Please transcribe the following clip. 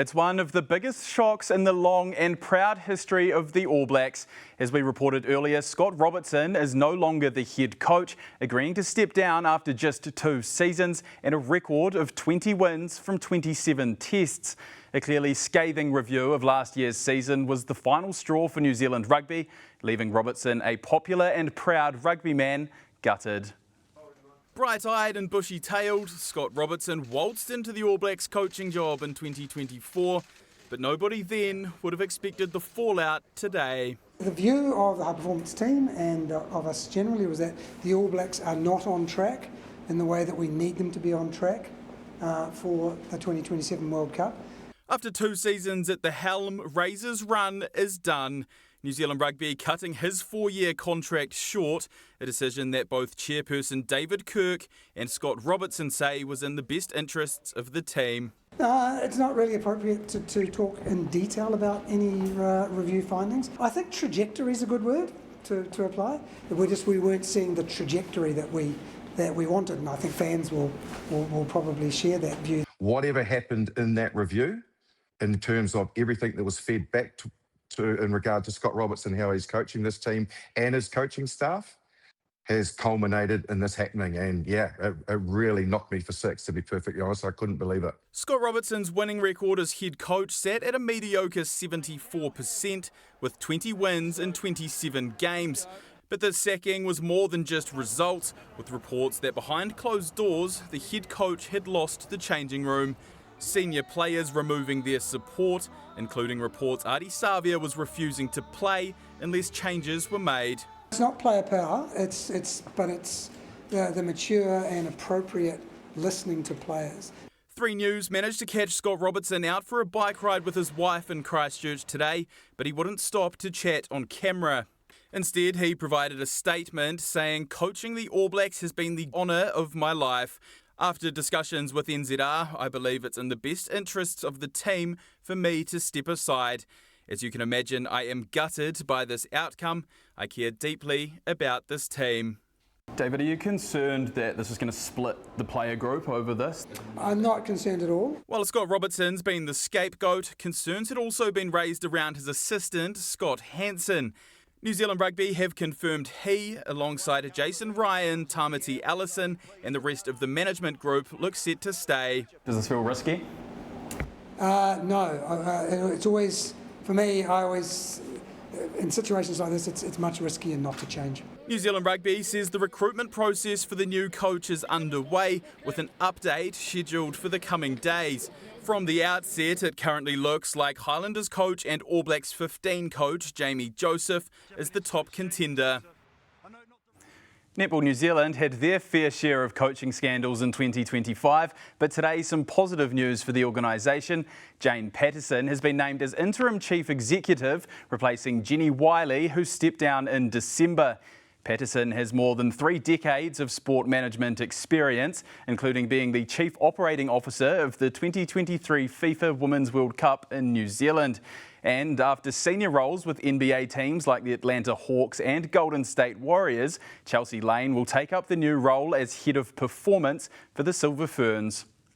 It's one of the biggest shocks in the long and proud history of the All Blacks. As we reported earlier, Scott Robertson is no longer the head coach, agreeing to step down after just 2 seasons and a record of 20 wins from 27 tests. A clearly scathing review of last year's season was the final straw for New Zealand Rugby, leaving Robertson, a popular and proud rugby man, gutted. Bright-eyed and bushy-tailed, Scott Robertson waltzed into the All Blacks coaching job in 2024, but nobody then would have expected the fallout today. The view of the high-performance team and of us generally was that the All Blacks are not on track in the way that we need them to be on track for the 2027 World Cup. After 2 seasons at the helm, Razor's run is done. New Zealand Rugby cutting his 4-year contract short, a decision that both chairperson David Kirk and Scott Robertson say was in the best interests of the team. It's not really appropriate to talk in detail about any review findings. I think trajectory is a good word to apply. We weren't seeing the trajectory that we wanted, and I think fans will probably share that view. Whatever happened in that review, in terms of everything that was fed back to in regard to Scott Robertson, how he's coaching this team and his coaching staff, has culminated in this happening. And yeah, it really knocked me for 6, to be perfectly honest. I couldn't believe it. Scott Robertson's winning record as head coach sat at a mediocre 74%, with 20 wins in 27 games. But the sacking was more than just results, with reports that behind closed doors, the head coach had lost the changing room. Senior players removing their support, including reports Ardie Savea was refusing to play unless changes were made. It's not player power, it's the mature and appropriate listening to players. 3 News managed to catch Scott Robertson out for a bike ride with his wife in Christchurch today, but he wouldn't stop to chat on camera. Instead, he provided a statement saying, "Coaching the All Blacks has been the honour of my life. After discussions with NZR, I believe it's in the best interests of the team for me to step aside. As you can imagine, I am gutted by this outcome. I care deeply about this team." David, are you concerned that this is going to split the player group over this? I'm not concerned at all. While Scott Robertson's been the scapegoat, concerns had also been raised around his assistant, Scott Hansen. New Zealand Rugby have confirmed he, alongside Jason Ryan, Tamati Allison and the rest of the management group, look set to stay. Does this feel risky? No, it's always, for me, in situations like this, it's much riskier not to change. New Zealand Rugby says the recruitment process for the new coach is underway, with an update scheduled for the coming days. From the outset, it currently looks like Highlanders coach and All Blacks 15 coach Jamie Joseph is the top contender. Netball New Zealand had their fair share of coaching scandals in 2025, but today some positive news for the organisation. Jane Patterson has been named as interim chief executive, replacing Jenny Wiley, who stepped down in December. Patterson has more than 3 decades of sport management experience, including being the Chief Operating Officer of the 2023 FIFA Women's World Cup in New Zealand. And after senior roles with NBA teams like the Atlanta Hawks and Golden State Warriors, Chelsea Lane will take up the new role as Head of Performance for the Silver Ferns.